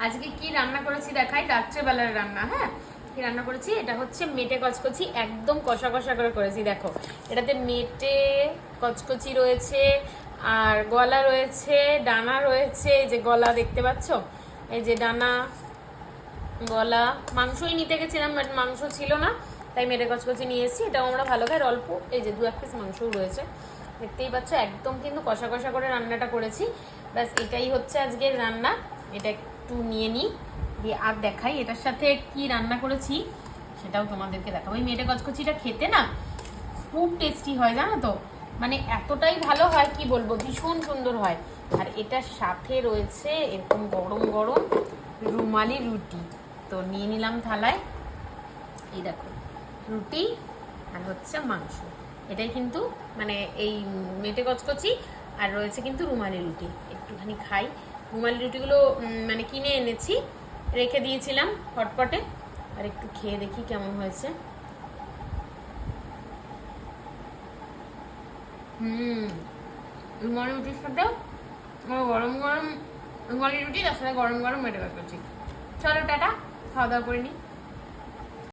আজকে কি রান্না করেছি দেখাই, রাত্রেবেলার রান্না। হ্যাঁ, কি রান্না করেছি, এটা হচ্ছে মেটে কচকচি, একদম কষা কষা করে করেছি। দেখো এটাতে মেটে কচকচি রয়েছে, আর গলা রয়েছে, ডানা রয়েছে। এই যে গলা দেখতে পাচ্ছ, এই যে ডানা, গলা। মাংসই নিতে গেছিলাম বাট মাংস ছিল না, তাই মেটে কচকচি নিয়ে এসেছি। এটাও আমরা ভালো খাই, অল্প। এই যে 2-1 পিস মাংসও রয়েছে, দেখতেই পাচ্ছ। একদম কিন্তু কষা কষা করে রান্নাটা করেছি। ব্যাস এটাই হচ্ছে আজকের রান্না। এটা একটু নিয়ে নিই, দিয়ে আর দেখাই এটার সাথে কি রান্না করেছি, সেটাও তোমাদেরকে দেখাবো। এই মেটে কচকচিটা খেতে না খুব টেস্টি হয়, জানো তো, মানে এতটাই ভালো হয় কি বলবো, ভীষণ সুন্দর হয়। আর এটার সাথে রয়েছে এরকম গরম গরম রুমালি রুটি। তো নিয়ে নিলাম থালায়, এই দেখো রুটি আর হচ্ছে মাংস। এটাই কিন্তু মানে এই মেটে কচকচি, আর রয়েছে কিন্তু রুমালি রুটি। একটুখানি খাই। রুমালি রুটিগুলো মানে কিনে এনেছি, রেখে দিয়েছিলাম হটপটে, আর একটু খেয়ে দেখি কেমন হয়েছে। রুমালি রুটির সাথে গরম গরম রুমালি রুটি, তার সাথে গরম গরম মেটে কচকচি। চলো টাটা, খাওয়া দাওয়া করে নিই।